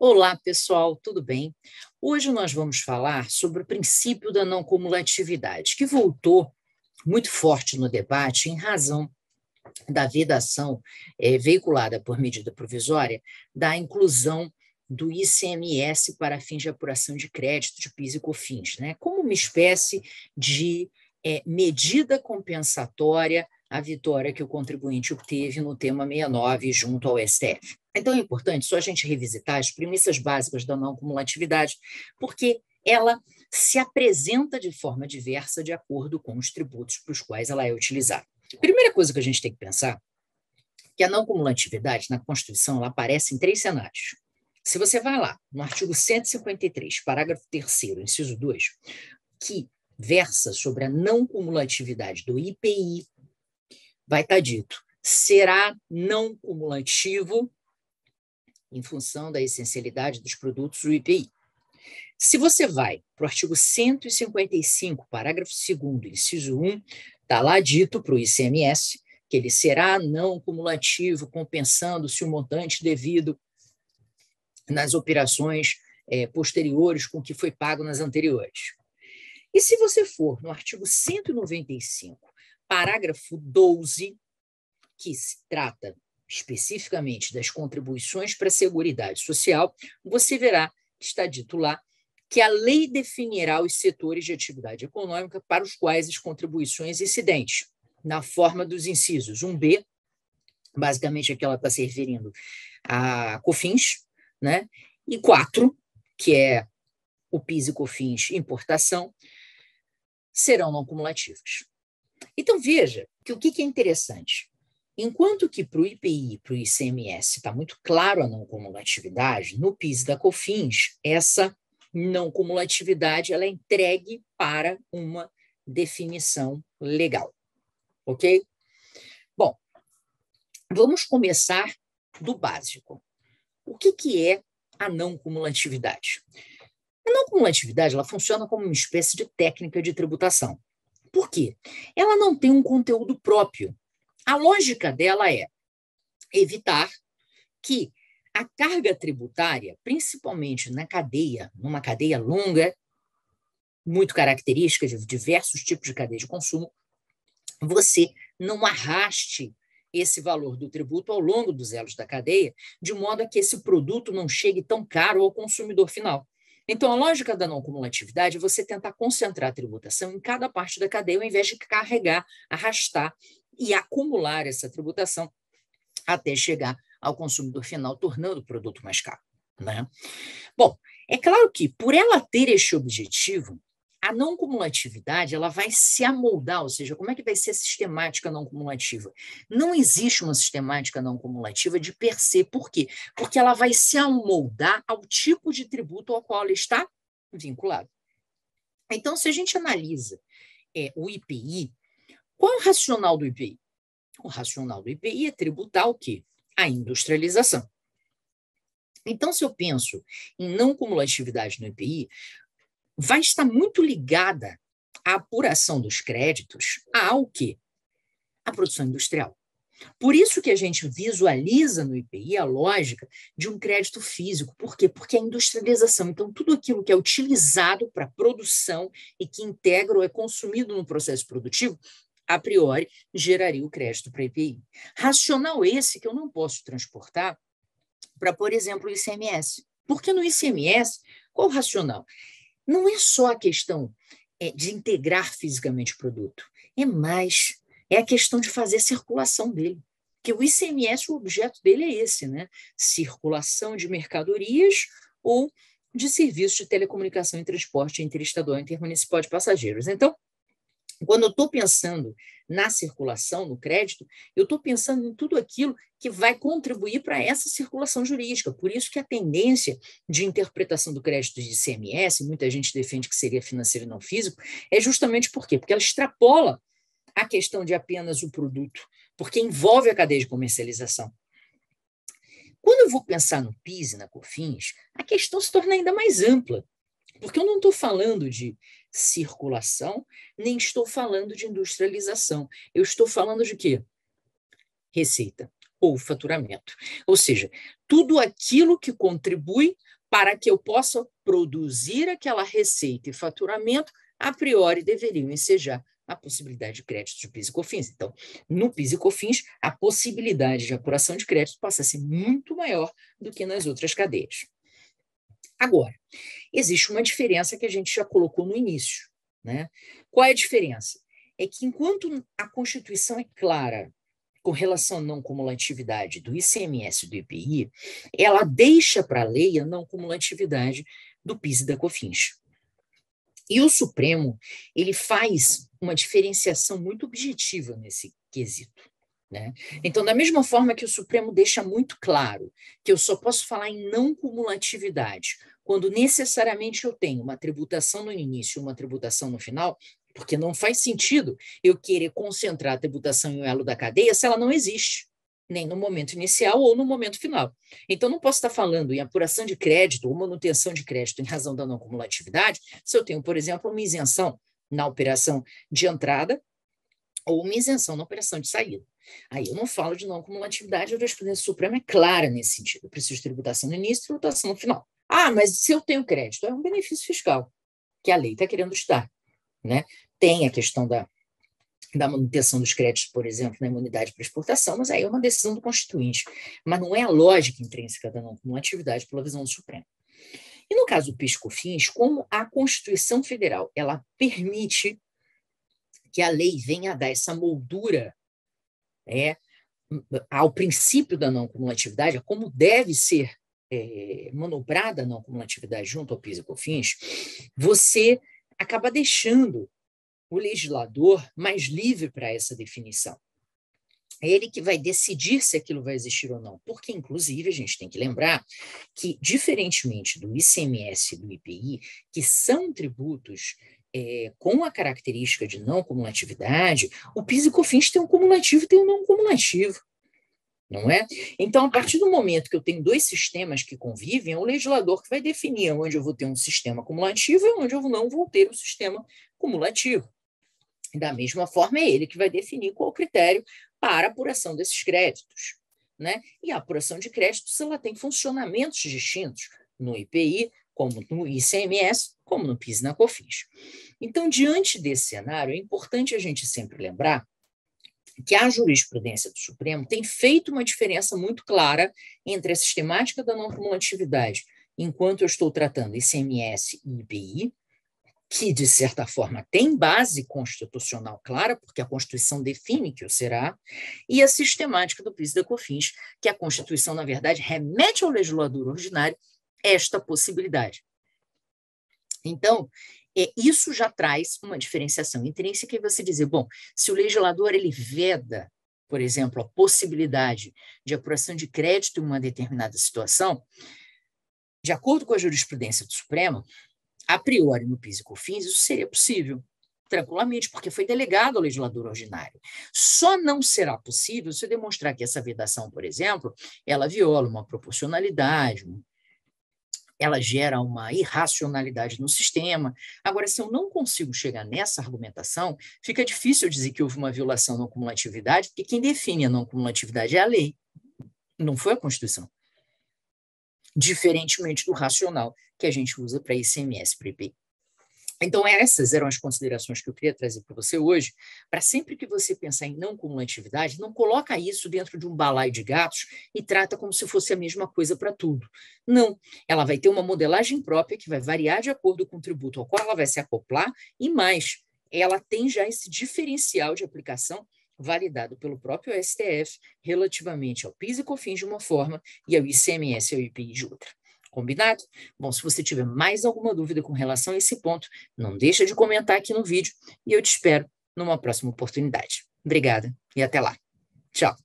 Olá, pessoal, tudo bem? Hoje nós vamos falar sobre o princípio da não cumulatividade, que voltou muito forte no debate em razão da vedação veiculada por medida provisória da inclusão do ICMS para fins de apuração de crédito de PIS e COFINS, né? Como uma espécie de medida compensatória à vitória que o contribuinte obteve no tema 69 junto ao STF. Então é importante só a gente revisitar as premissas básicas da não cumulatividade, porque ela se apresenta de forma diversa de acordo com os tributos para os quais ela é utilizada. A primeira coisa que a gente tem que pensar é que a não cumulatividade na Constituição ela aparece em três cenários. Se você vai lá no artigo 153, parágrafo 3º, inciso 2, que versa sobre a não cumulatividade do IPI, vai estar dito, será não cumulativo em função da essencialidade dos produtos do IPI. Se você vai para o artigo 155, parágrafo 2º, inciso 1, está lá dito para o ICMS que ele será não cumulativo, compensando-se o montante devido nas operações posteriores com que foi pago nas anteriores. E se você for no artigo 195, parágrafo 12, que se trata especificamente das contribuições para a Seguridade Social, você verá que está dito lá que a lei definirá os setores de atividade econômica para os quais as contribuições incidentes, na forma dos incisos 1b, basicamente aqui ela está se referindo a COFINS, né? E 4, que é o PIS e COFINS importação, serão não cumulativos. Então, veja que o que é interessante. Enquanto que para o IPI e para o ICMS está muito claro a não cumulatividade, no PIS e da COFINS, essa não cumulatividade ela é entregue para uma definição legal. Ok? Bom, vamos começar do básico. O que é a não cumulatividade? A não cumulatividade ela funciona como uma espécie de técnica de tributação. Por quê? Ela não tem um conteúdo próprio. A lógica dela é evitar que a carga tributária, principalmente na cadeia, numa cadeia longa, muito característica de diversos tipos de cadeia de consumo, você não arraste esse valor do tributo ao longo dos elos da cadeia, de modo a que esse produto não chegue tão caro ao consumidor final. Então, a lógica da não cumulatividade é você tentar concentrar a tributação em cada parte da cadeia, ao invés de carregar, arrastar e acumular essa tributação até chegar ao consumidor final, tornando o produto mais caro, né? Bom, é claro que, por ela ter este objetivo, a não cumulatividade ela vai se amoldar, ou seja, como é que vai ser a sistemática não cumulativa? Não existe uma sistemática não cumulativa de per se. Por quê? Porque ela vai se amoldar ao tipo de tributo ao qual ela está vinculada. Então, se a gente analisa o IPI, qual é o racional do IPI? O racional do IPI é tributar o quê? A industrialização. Então, se eu penso em não cumulatividade no IPI, vai estar muito ligada à apuração dos créditos ao quê? A produção industrial. Por isso que a gente visualiza no IPI a lógica de um crédito físico. Por quê? Porque é a industrialização. Então, tudo aquilo que é utilizado para produção e que integra ou é consumido no processo produtivo, a priori, geraria o crédito para IPI. Racional esse que eu não posso transportar para, por exemplo, o ICMS. Porque no ICMS, qual o racional? Não é só a questão de integrar fisicamente o produto, é a questão de fazer a circulação dele. Porque o ICMS, o objeto dele é esse, né? Circulação de mercadorias ou de serviços de telecomunicação e transporte interestadual e intermunicipal de passageiros. Então, quando eu estou pensando na circulação, no crédito, eu estou pensando em tudo aquilo que vai contribuir para essa circulação jurídica. Por isso que a tendência de interpretação do crédito de ICMS, muita gente defende que seria financeiro e não físico, é justamente por quê? Porque ela extrapola a questão de apenas o produto, porque envolve a cadeia de comercialização. Quando eu vou pensar no PIS e na COFINS, a questão se torna ainda mais ampla, porque eu não estou falando de circulação, nem estou falando de industrialização. Eu estou falando de quê? Receita. ou faturamento. Ou seja, tudo aquilo que contribui para que eu possa produzir aquela receita e faturamento, a priori deveriam ensejar a possibilidade de crédito de PIS e COFINS. Então, no PIS e COFINS, a possibilidade de apuração de crédito passa a ser muito maior do que nas outras cadeias. Agora, existe uma diferença que a gente já colocou no início, né? Qual é a diferença? É que enquanto a Constituição é clara com relação à não cumulatividade do ICMS e do IPI, ela deixa para a lei a não cumulatividade do PIS e da COFINS. E o Supremo, ele faz uma diferenciação muito objetiva nesse quesito, né? Então, da mesma forma que o Supremo deixa muito claro que eu só posso falar em não cumulatividade quando necessariamente eu tenho uma tributação no início e uma tributação no final, porque não faz sentido eu querer concentrar a tributação em um elo da cadeia se ela não existe, nem no momento inicial ou no momento final. Então, não posso estar falando em apuração de crédito ou manutenção de crédito em razão da não cumulatividade se eu tenho, por exemplo, uma isenção na operação de entrada ou uma isenção na operação de saída. Aí eu não falo de não cumulatividade, a jurisprudência suprema é clara nesse sentido. Eu preciso de tributação no início e tributação no final. Ah, mas se eu tenho crédito, é um benefício fiscal que a lei está querendo te dar, né? Tem a questão da manutenção dos créditos, por exemplo, na imunidade para exportação, mas aí é uma decisão do Constituinte. Mas não é a lógica intrínseca da não cumulatividade pela visão do Supremo. E no caso do PIS/COFINS, como a Constituição Federal ela permite que a lei venha a dar essa moldura ao princípio da não cumulatividade, a como deve ser manobrada a não cumulatividade junto ao PIS e COFINS, você acaba deixando o legislador mais livre para essa definição. É ele que vai decidir se aquilo vai existir ou não, porque, inclusive, a gente tem que lembrar que, diferentemente do ICMS e do IPI, que são tributos com a característica de não cumulatividade, o PIS e COFINS tem um cumulativo e tem um não cumulativo, não é? Então, a partir do momento que eu tenho dois sistemas que convivem, é o legislador que vai definir onde eu vou ter um sistema cumulativo e onde eu não vou ter um sistema cumulativo. Da mesma forma, é ele que vai definir qual o critério para a apuração desses créditos, né? E a apuração de créditos ela tem funcionamentos distintos no IPI, como no ICMS, como no PIS e na COFINS. Então, diante desse cenário, é importante a gente sempre lembrar que a jurisprudência do Supremo tem feito uma diferença muito clara entre a sistemática da não cumulatividade, enquanto eu estou tratando ICMS e IPI, que, de certa forma, tem base constitucional clara, porque a Constituição define que o será, e a sistemática do PIS e da COFINS, que a Constituição, na verdade, remete ao legislador ordinário esta possibilidade. Então, isso já traz uma diferenciação intrínseca e você dizer, bom, se o legislador ele veda, por exemplo, a possibilidade de apuração de crédito em uma determinada situação, de acordo com a jurisprudência do Supremo, a priori, no PIS e COFINS, isso seria possível, tranquilamente, porque foi delegado ao legislador ordinário. Só não será possível se demonstrar que essa vedação, por exemplo, ela viola uma proporcionalidade, ela gera uma irracionalidade no sistema. Agora, se eu não consigo chegar nessa argumentação, fica difícil dizer que houve uma violação da não cumulatividade, porque quem define a não cumulatividade é a lei, não foi a Constituição. Diferentemente do racional que a gente usa para ICMS, para IPI. Então, essas eram as considerações que eu queria trazer para você hoje, para sempre que você pensar em não cumulatividade, não coloca isso dentro de um balaio de gatos e trata como se fosse a mesma coisa para tudo. Não, ela vai ter uma modelagem própria que vai variar de acordo com o tributo ao qual ela vai se acoplar e mais, ela tem já esse diferencial de aplicação validado pelo próprio STF relativamente ao PIS e COFINS de uma forma e ao ICMS e ao IPI de outra. Combinado? Bom, se você tiver mais alguma dúvida com relação a esse ponto, não deixa de comentar aqui no vídeo e eu te espero numa próxima oportunidade. Obrigada e até lá. Tchau.